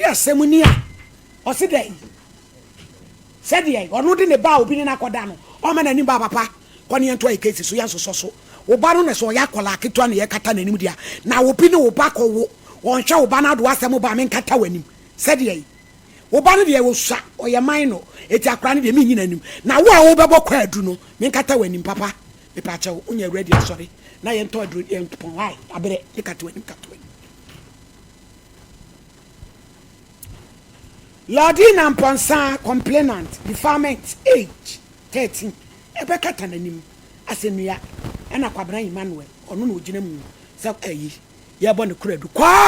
dia semunia o se dey said ye onu de ne ba obi ni nakoda no o ma nani ba papa kwani ento ai case so yanso so wo ba no ne so yakola keto na ye kata nanim dia na obi ne wo ba ko wo won hwe wo ba na do asem ba men kata wanim said ye wo ba no de wo sha o ye man no eti akra ne de mi nyina nim na wo a wo bebo kwa adu no men kata wanim papa me pa che wo nya ready sorry na ye ento adu ye pon hai abere me kata wanim Lordina Mponsa complainant deferment age 13 ebe kata nanim asenua ena kwabra Emmanuel onu na ogina mu se ayi ye bo ne kuradu kwa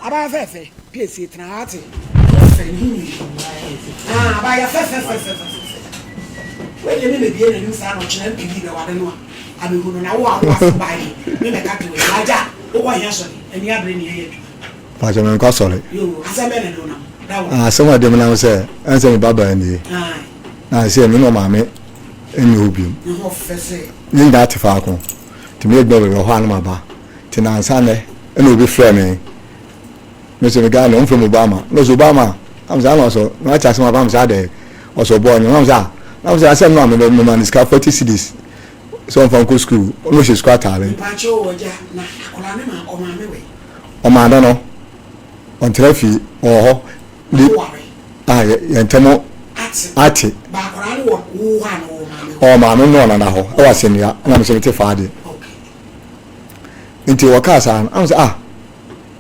aba fefe pc tena ate aba ya fefe we ye me bie na nim sa no chena pili be wade no abi hunu na wo awa bai me me kata we aja wo ya so eni abre ni ye Pacha me nko sole. Yo, asemele do na. Ah, some of them now say, answer me baba ndi. Ah, say me no mame eni obi. No fese. Ni that fa ko. Ti me gbe we ho anu ba. Ti na ansa ne eni obi frɛ me. Me say me ga no from Obama. No so Obama. Am say no so, no cha se ma ba am say de. O so boy, no am say. Na am say asem no me man is 40 Cedis. So from school, no she squat ale. Pacha o ja na akola ne ma o ma me we. O ma do no. On trafi ho di yentemo ati ba kora ni wo ha no o ma no no na ho e wasenua na me se te faade nti wo ka san am say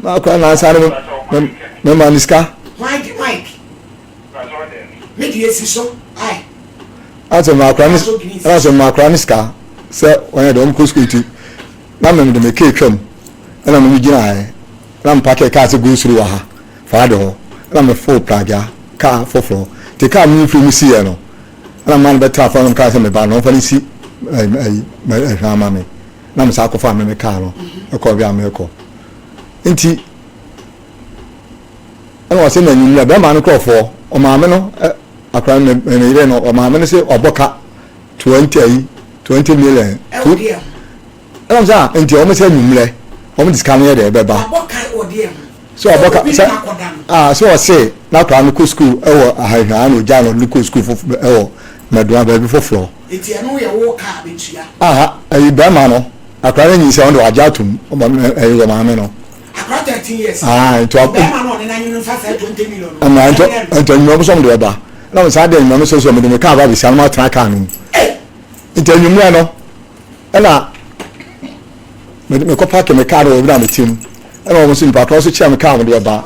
na kora na san me maniska Mike me di esi so ai aso ma kora niska se won do mko skuiti na me de me ke twam na me gina ai ram packet car se go through ha faade ho na me full plaga car foforo te car mu fi mu sie no na man better for them car se me ba no fa ni si ma me na me sa ko fa me car no e ko bia me ko nti ana wase na nyum na be ma no crofo o ma me no akra me ire no o ma me se oboka 20 million ana sa nti o me se nyumle o me discount here de be ba so aboka so say na kwa no school ewo ahahwa no ja no local school for ewo medua ba bi for floor enti eno ye wo ka betua ayi ba ma no akwa ni se on do ajatum o ma ayi ma me no akwa 13 years to ba ma no na nyunu fa 20 million ama ento nyo so mo do ba na mo sa de nyo so me de me ka ba bi sa ma tra ka no enti nyumra no ela me ko park me car o bra me tim and almost in patrol so chairman come there ba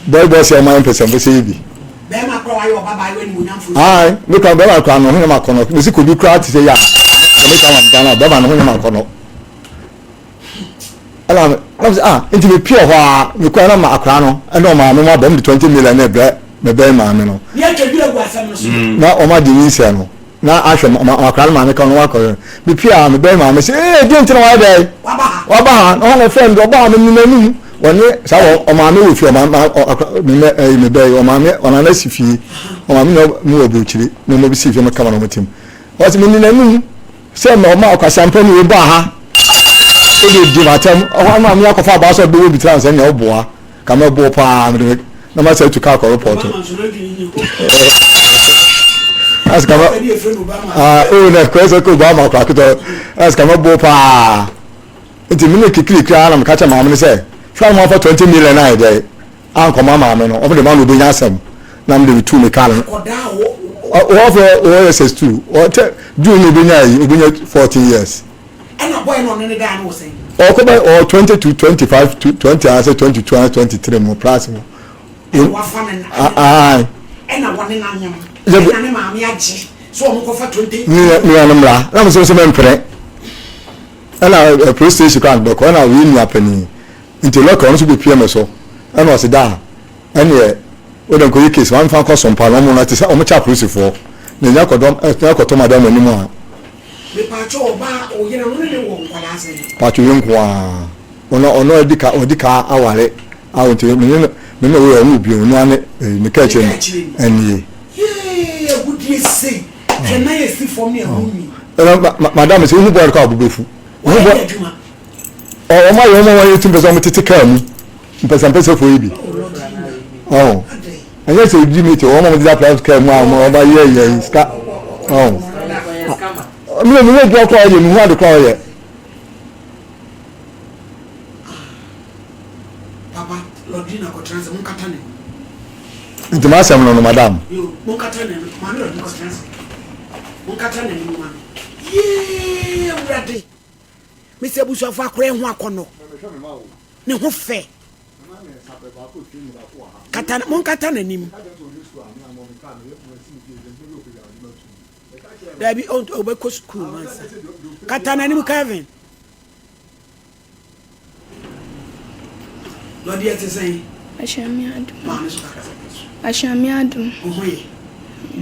boy say my person be say bi be ma pro ayo baba we ni munyam fu me ka be ma kwa no ho ma kono me si ko bi kra ti say ya me ka wan dana be ma no ho ma kono ala into me pure ho me kwa na ma akra no and o ma me ma bom 20 million na bre me be ma me no ye ke bi egu asam no so na o ma di ni se no na ahwe akra ma me ka no wa ko me pure me be ma me say di ntina wa dey wa ba no na friend o ba me nanu woni sa o ma me wo fi o ma me be o ma me ona na si fi o ma me no me wo buchiri me mo bi si fi me kama no mutim o ti me nanu se me o ma o ka champagne we ba ha o di matem o ma me akofa ba so be wo bi trans enya o boa ka me bo pa me na ma say to ka ko report as kama na kwesa ko ba ma kwa kito as kama bo pa nti me kikiri kra na me ka cha ma me say try mo for 20 million na dey an ko ma me no o de ma no be nyasam na me de tu me ka no o for OSS2 o te do no be nyai o be 14 years and a boy no ne da no say o ko by or 20 to 25 to 20 as 22 and 23 mo plus mo wa fa na and a one na nyam na ma me agi so mo ko fa 20 ni na mra na mo so me mpre ana police station kan do ko na we ni apani nti local no so be PM so ana o se da ene o don ko yi case wan fa ko SOMPA no mo na te say o mo cha police for na nya ko dom na ko to madam ani mo a me pa cho ba o yena no ne wo nkwala se pa cho yen ko a ono odika aware a o te me no we o bi o no ane me ka che eni ye good ye say can I see for me a homie madam say who boy ka obubefu oh my own 18% to take care of me. Person for you. Oh, and yes, you give me to one of the apples came more by year. Oh, I'm going to call you. You want to call you. Papa, Lord Dina ko trans mo katane. Nti ma asem no madam. Yo, mo katane, ma no ko trans. Mo katane ni mo ma. Yee, urade. Me se buso fa akore ho akono. Ne ho fe. Katane, mo katane ni mo. Dabi on obeko school man. Katane ni mo Kevin. Lord yet is saying, I shall me adum.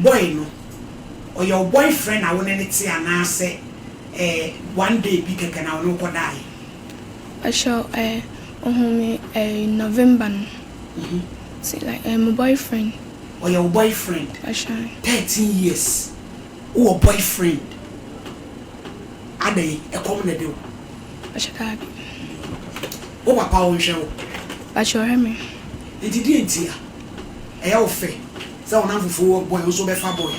Boy, no, or your boyfriend, I wouldn't say, and I say, one day, Pika can I no die. I shall, November. See, like, my boyfriend. Or your boyfriend, I shall 13 years. Or boyfriend. Are they a common do? I shall have it. Oh, Papa, on show. I shall have me. It didn't hear. A old fair. So, I'm for boy, also be far boy.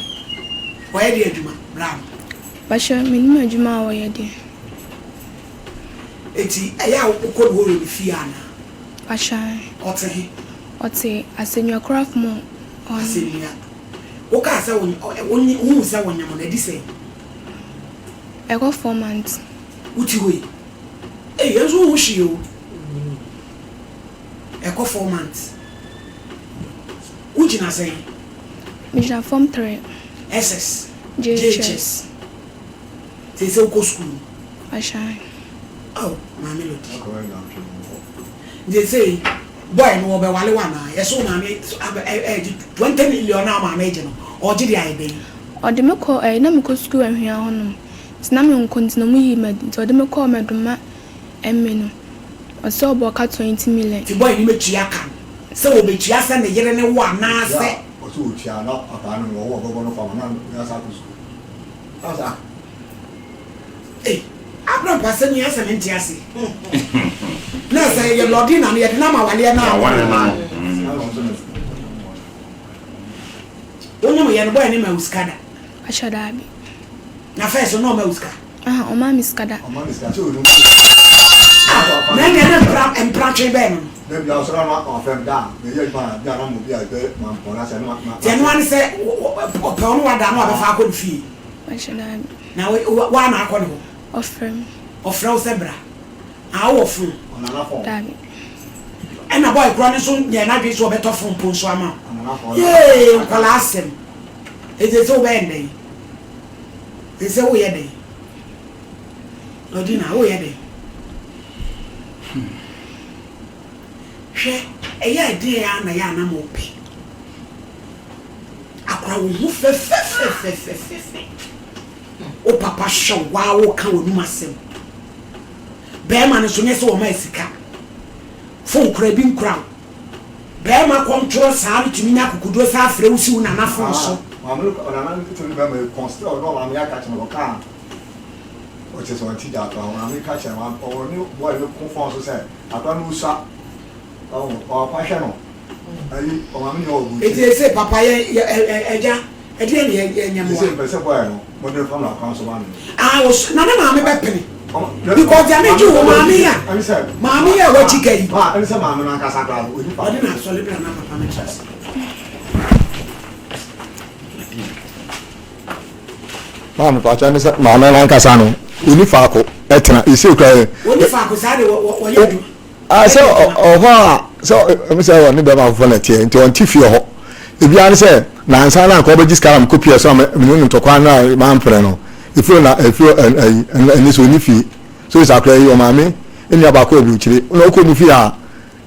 Why did you, Brown? But shall me no Juma or your dear. It's a yaw could worry with Fiana. I shall. Or say, I send your craft more. Or say, okay, so only who's that one on the say. I got 4 months. What you wait? Hey, here's who she you. I got 4 months. What you not saying? We shall form 3. SS. JHS. They say go school. I shall. Oh, my melody. They say, boy, no, but while one, yes, so mammy, 20 million now, my major, or did I be? Or the Mako, I never go school and here on. It's not me on continue me, so the Mako, Madame Emino. Or so about 20 million. The boy, you make Chiakan. So be Chiasan, the year and one, now say. Or two, Chia, not a pan or one from another. How's that? Hey, I'm not passing yes and Tiasi. No, say you're Lordin and you're Nama, while you're now. Don't know you're boy named Muscada. I shall have it. Now, first, no Musca. Oh, Mammy Scada. Then and Pratchett Ben. Maybe I'll surround my friend down. The young man will be a good man for us and not. Then one said, upon what I know if I could feel. I shall have it. Now, one I call him. Of firm. Of Frau Zebra. Our fool. Damn it. And a boy growing soon, yeah, not be so better from Ponsama. Yay, Colassem. It is so bad. They say, oh, yeah, day. Lodina, oh, yeah, day. She, a year, dear, and a yana mope. A crowd who oh, Papa, show wow, come with myself. Bearman is so my sicker. Phone crabbing crowd. Bearman control sound to me now could do a half soon and a phone so. I'm looking on another to remember constant or I'm catching a car. Which is on Tida, I'm catching one or new boy look conform to say. I don't know, sir. Oh, or passion. It is a papa, a dear, I was not a mammy weapon. Because I made you, Mammy. I said, Mammy, what you get? I said, Mamma, I didn't have solid another. Mamma, Mamma Lancasano, Unifaco, Etna, you see, Unifaco, what you do? I said, oh, so Mr. Nibama volunteer into Antifio. If you answer, Nansana, Cobages Caram, copy or some minimum to Quana, Mampreno. If you're not, if you're and this will fee. So it's a clear your mammy in your back of you. No, couldn't fear.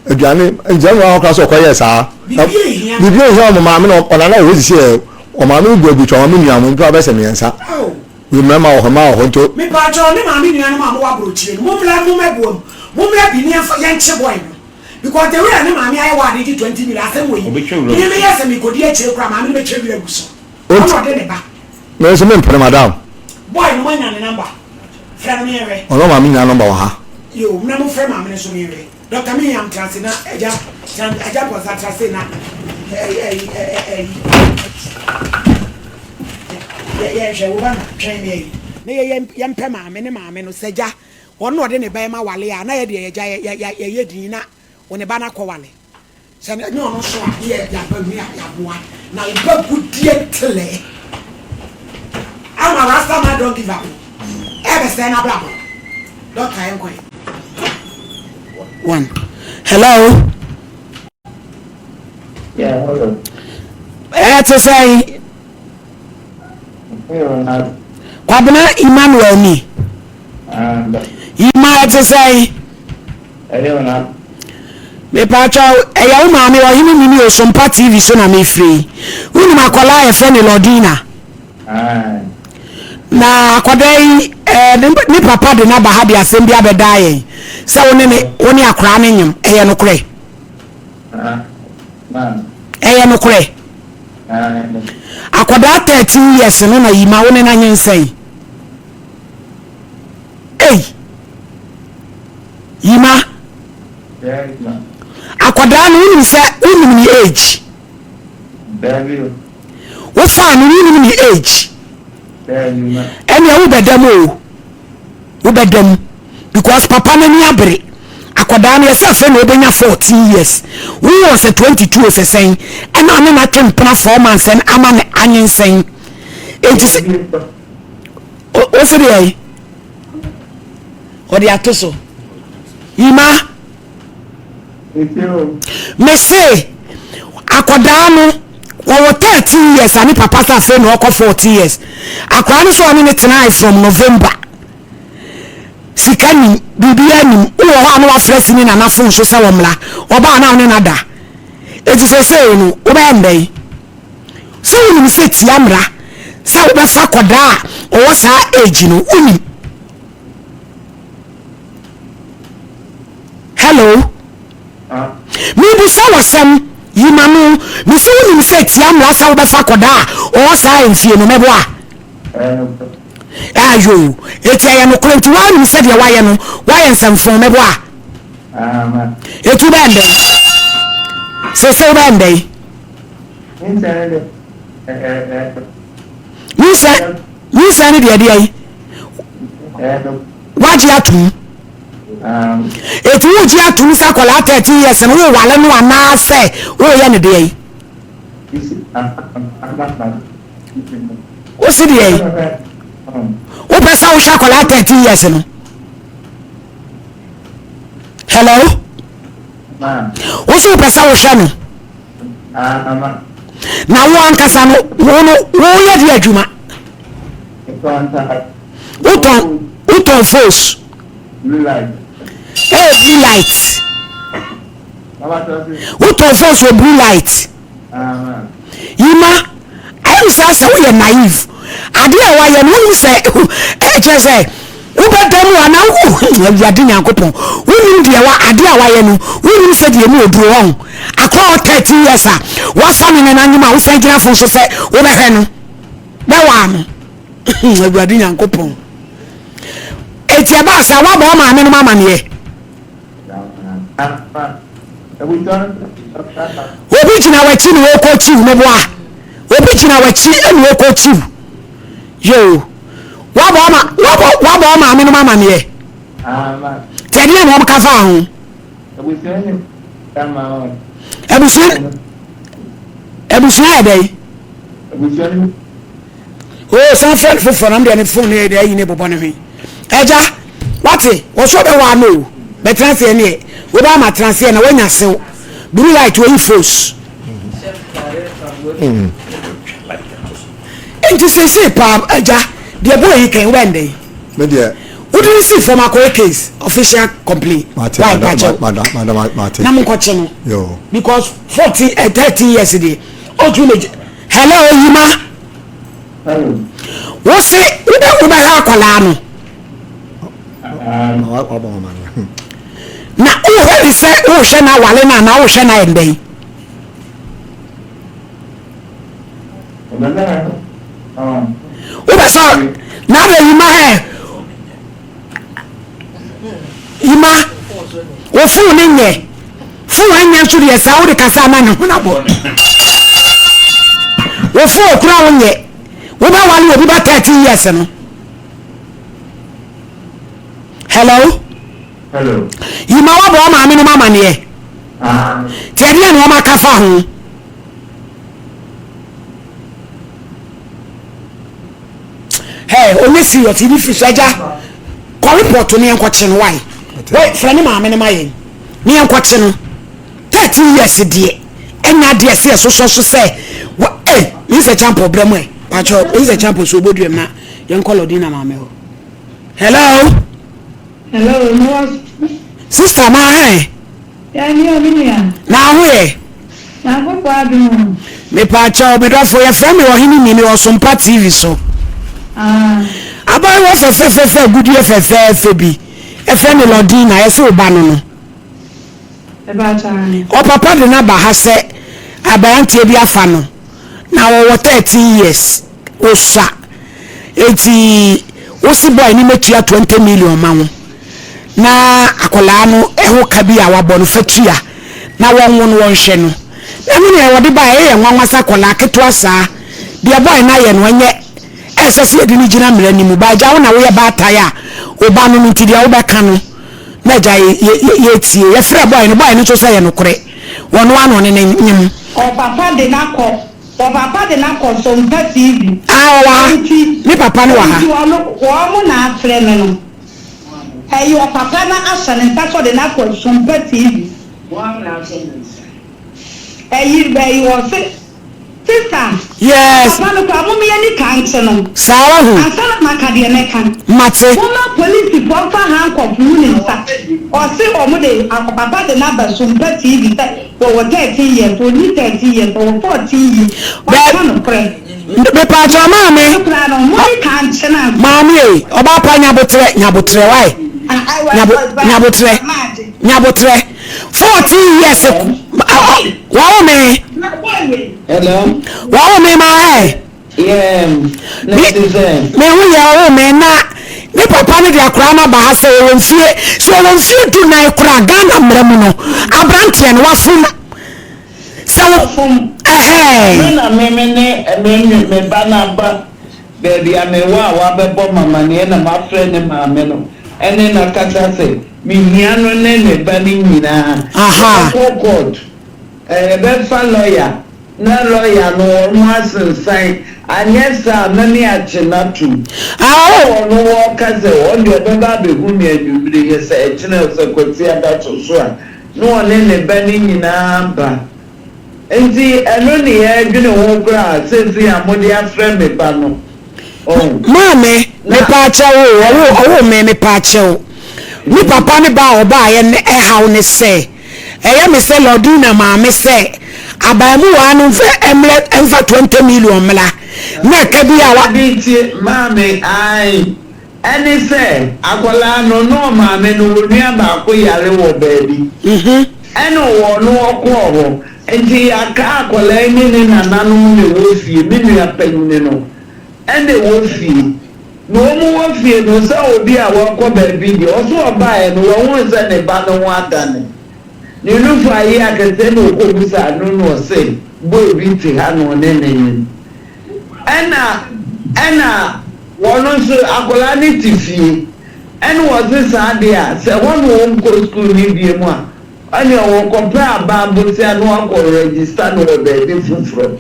Again, in general, class of quiet, sir. Did you hear my mammy on another visit here? Or mammy will be to a million when Travis and answer. Remember her mouth to me, Patron, Mammy, and Mamma Wabruchi, Mumla be near for young boy. Because the real mammy I wanted 20 minutes away. Yes, and we could hear Chilcram, I'm the children. There's a man, Madame. Boy, no one number. Friend, oh, no, mammy, number. Yo, na mo frɛ maame so me we. Dr. Me am transe na eja ko sa transe na. Yeah, she wo ba na train me. Na ye mpɛ maame ne maame no seja. Ono ode ne ba ma wale a na ye de ye din na wo ne ba na kɔ wale. Se ne ono so a ye ya ba mi ya boa. Na wo ba gudie tele. I'm a rasta man, don't give up. Ever stand up, blah. Don't try and quiet. One. Hello. Yeah, hello. To say, Kwabena Emmanuel ni. Ima to say, me pacho eya wo maame wo himi ni o SOMPA TV so na me free. Uni makola e friend Lordina. Na akwadai ni papa de na ba ha de asem bia bedaye se woni akra ne nyim eye no kure eye no kure akwada 13 years no na yima woni na nyensen yima akwada no ni se woni ni age wo fa no ni age eni wo bedam because papa na ni abere akoda na yesa fe na obenya 14 years we was 22 of sen and na twempena 4 months and ama ne anyensen enti o se de ai o de atoso yima me say akoda no wo 13 years ani papa sa fe no ko 14 years akwa no so ni tonight from November sikani bibia ni wo ha no afresi ni na phone so se womla oba na oni nada eti se no wo ba ndai so ni se tiamra sa wo ba fa koda o wo sa age no uni hello mi bu sa wasam yimanu mi so ni se tiamra sa wo ba fa koda o sa enfie no mebo a ayo eti aye no kwenti wa ni se de waye no waye nsamfon mebo a etu ba ndai se ba ndai ni sa ni de ai waji atu etu waji atu sa kola 13 years no wo wale no ana se wo ye ne de ai o si de ai o pesa o sha kola 13 years no hello o si pesa o sha no na wo ankasa no wo ye de adwuma uton force blue light uton force with blue light yima I say so we naive ade a wa ye no say je say ubedam ana wo yade nyankopon woni de wa ade a wa ye no woni se de mu oduro hon akwa 13 years a wa fa me na nyima wo san gina fo so say wo be hwe no be wa no yade nyankopon eti aba sa wa ba ma me no mama ne obi jina wachi ni wo ko chi me bo a obi jina wachi eni wo ko chi yo wa ba ma me no mama ne tedi na mo ka fa ho ebusia dai o san friend for am dey phone e dey yin e bobo ne hwe eja wati wo so be wa no be transfer ne wo ba ma transfer na wanya sew blue light we force enti say pa eja the boy he can when day me there what do you see from a court case official complaint madam na mo ko che no yo because 30 years ago o teenage hello yima wo say wo ba ha kwala no na o he say o hwe na wale na o hwe na endai o ba so na be yima he ima wo fu ne nye fu anya so de sa wo de kasa ma ne ho na bo wo fu okura wo nye wo ba wale obi ba 13 years no hello ima wa bo ma me no mama ne e tedi na wo ma ka fa ho hey only serious if you saja ko report ni enko che no why friend ma me ne ma yen ni enko che no 13 years die enya de se so say eh is a champ problem eh pacho is a champ so bodu na yen call odina ma me ho hello no sister ma eh ya ni obinia na ho eh na go kwadu me pacho me do for your friend me wo hini ni wo SOMPA TV so abai wo fe good ye fe bi e fe ni lodina e se oba no no e ba chan o papa de na ba ha se abayantie bi afa no na wo 13 years o sha eti o si boy ni metua 20 million ma wo na akola no e ho ka bi a wabɔ no fatua na won won hwe no na me ne wo de ba e nwanwa sa kola keto saa de boy na ye no nye eso se de ni gina mra ni mu ba ja wo na wo ye ba taya oba no nti dia wo ba ka no na ja ye tie ye frɛ boy no so say ye no kore wono ano ne nyim o papa de na ko SOMPA TV wa ni papa no wa ha wo mo na frɛ me no hey your papa na asane taso de na ko SOMPA TV hey be you say sister yes papa no kwa mo me ni kan no sawa hu asana makade ne kan mate Mama police for fa han ko fu ni nsa o se o mo de papa de na ba SOMPA TV wo 13 years o ni 13 years o 14 years o no pre me pa cha mame mame oba pa nyabotre why nyabotre 14 years wow me hello wow me ma yeah me hu ya me na me papa ne de akra na ba ha se won fie tu na akra Ghana mramu no abrantie no wafum sawfum na me banaba baby amewa wa bebo mama ne na ma friend ne ma me no ene na kata se mi hiano ne bani nyina oh god be fa lawyer na lawyer no mo asensan anyesa na ni achenatu no wo kaze o de be ba be hu mi adubire ye se echina se kwati ada to so a no ne bani nyina ba enti eno ni e dwene wo kra sesi amode afre me ba no mame me pa cha wo me pa cha wo mi papa ne ba oba ye ne e hawo ne se eye me se loduna mame se abamu wa no fe emle enfa 20 million mla na ka bi awa binti mame ai eni se akola no mame no nua ba ko yare wo baabi eno wo no okwo enti aka akola ni na nanu ne wo fie mi nua panyin no ene wo fie no mu wo fie no se obi a wo ko baabi di o so oba e no wo nse ne ba no adane ni nu fa yi akete no ko busa no se bo bi ti ha no ne ena wono so akola ni ti fie ene wo se sa dia se wono wo ko school ni bi mu a ani wo compare ba bosi anu akọ register no be fufuro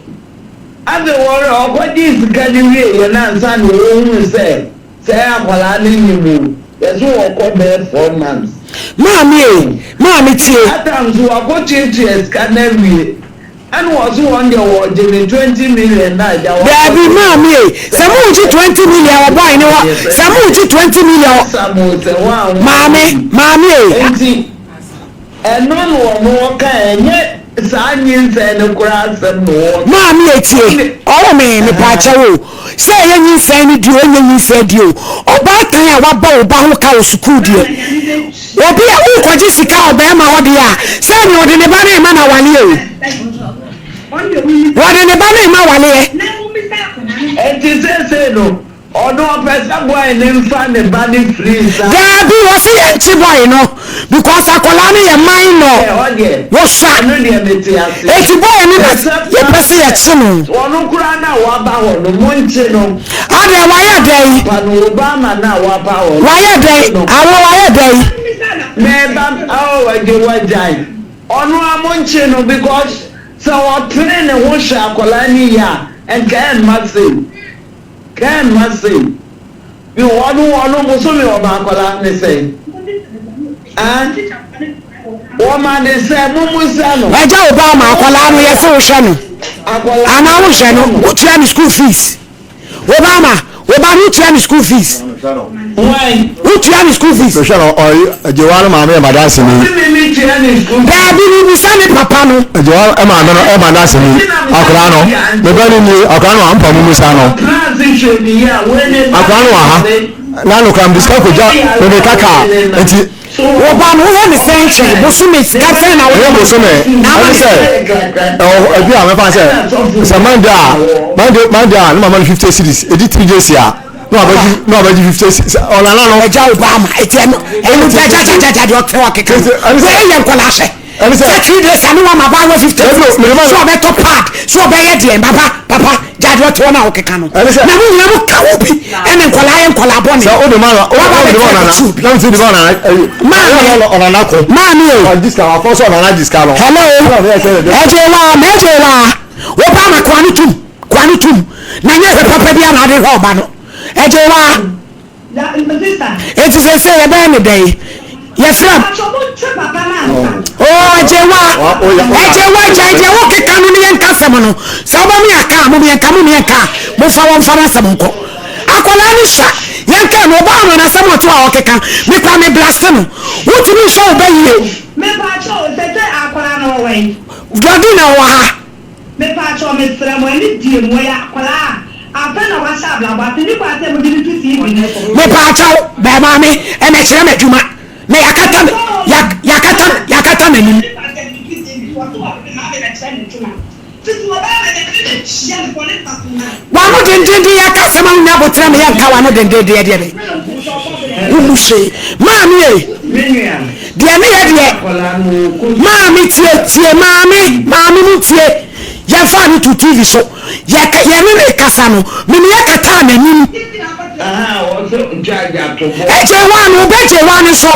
ade wo ko dis kani wi na nsa no wo hu se akola ni nyimu yeso wo ko be 4 months mami tie atamzu wo ko chichi scanner wi anu wo so won de wo je 20 million na ja wo baby mami se mu ji 20 million wo boy ni wo se mu ji 20 million mami enti eno no ka enye sa nyinse ne kura asem no mami etie owo me pa chawo se ye nyinse ni di onye nyinse di o oba tan a waba oba ho ka o school di obi a wo kwaji sika oba ma ho di a se ni odi ne ba na ma na wale o wode ne ba na ma wale enti se no Odo pesa boy nem fa ne body free sa. There be was here chi boy no because akola ni ye minor. Wo sha. No dey meti ase. Eti boy ni ye pese ye chi no. Wono kura na wa ba ho no monche no. Ade wa ye dey. Pa no Obama na wa ba ho. Wa ye dey. Awo wa ye dey. Me ba wa dey wa jai. Ono amonche no because so what train and wo sha akola ni ya and can massive. Can massive. You want Muslim or Bacola, they say. And woman, they say, Mumusano. I tell Obama, Akola, we are so shannon. And I was shannon, what you school fees? Obama, who you school fees? Why? Who you school fees? So shall or Joanna Mamma Madassi. Baby, we send it, Papa. Joanna Emma Nassi. Akrano. The very new Akrano and Pamusano. Akrano, Nano can discuss with the Kaka. Obama, who had the same Bosume, Captain, I will Bosume. Now I said, oh, if you have a answer, Samanda, no man 50 cities, edit 3 days here. No, but you 50 on a Obama, it's a and say 3 days and no my buy 50 so better part so be here papa judge what one o keka no na mu ka obi and nkola boni so o de man o de one na don't see the one man on anako man o this can force on another discount hello ejewa Obama kwani tum na nye papa bia na de ho ba no ejewa it is say e be me dey yes sir oh ejewa jajewa kekanu ni enka semono sabo mi aka mo mi enka mo fa won fara semonko akola ni sha yenka no ba no na semo to a okeka me kwa me blast no wotumi so obaye me pa cho tete akola no we gadi na wa ha me pa cho me sra mo ni die mo ya akola apena wa sha bla ba tini kwa te mo di tu ti me pa cho ba ma me e me kire meduma me yakata na nim wano dendende yakasema nya botra me yanka wano dendende de be umushe maami e de me ye de maami tie maami mu tie ya fa ni to TV so ya me kasa no me yakata na nim eje wanu so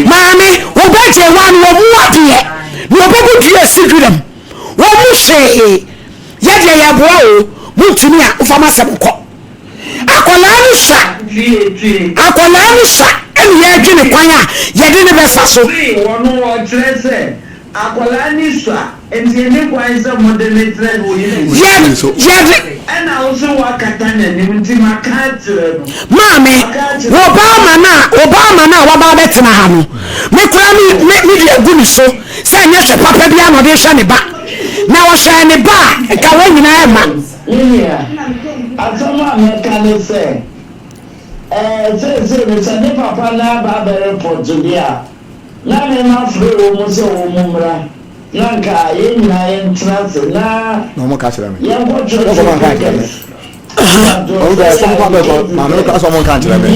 maami obeje wanu wo mu adie no obebu die sigridam wo mu she ye de ya bo o mutumi a ufama sebko akola ni sha eni ye dwene kwan a ye de ne befa so wono wo trese akola ni sha enti ne kwan se modern trend wo ye ana also wakata na ni mti makatre no maami Obama na wa ba betina ha no me kura me de aguni so se nya se papa bia no de hwe ne ba na wo hwe ne ba ka wa nyina e ma atoma me kan se se ne papa na ba be report dia na me na fro wo mo se wo mo mra nanka ye nyina ye ntrase na no mo ka sira me ye go jo oh da so mo ba ma me ka so mo kan tira me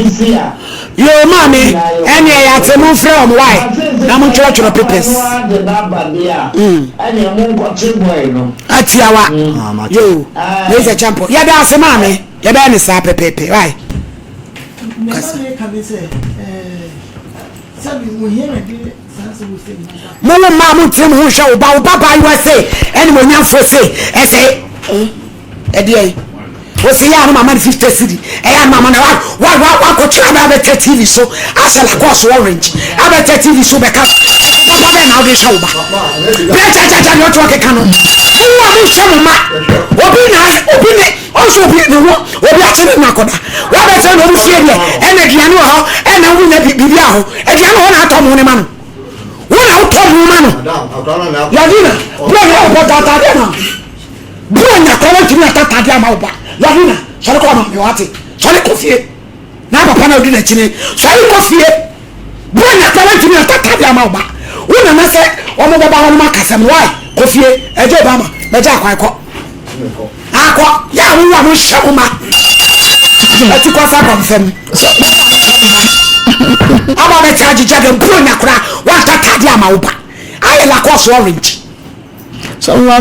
yo mami eni ya te mu from why na mu church no papers eni mu ko boy no atiawa yo leza champo ya da se mami ya da ni sa pepepe why kasi ka be say sabi mu here de mo ma mu tim hu hwe o baba you say eni mo nya fo say e say e dey o se ya no mama 50 cedi e ya mama na wa ko try ba TV so asala course orange aba TV so be ka papa be na o de show ba be cha no to ke kanu wa mu che ma obi ne o so obi ne wo obi a che na koda wa be che no mu fie de e na dia no ho e na wu na bibia ho e dia no ho na ato mu ne ma no wo na ato mu ma no ya dina bro ya o data de na bro nya ko wa timi atata de ma oba Lavina, sorry come on, you want it. Sorry coffee. Na papa na odi na chine. Sorry coffee. Bona ka want me ataka bia ma ba. Una na se o mo baba ho ma kasem why? Coffee. Eje ba ma. Beja akwa ko. Akwa. Ya wu wa mo hye ma. ati ko sa confirm aba be charge jage mpro nyakra wa ta tade ama wo ba aye la course orange so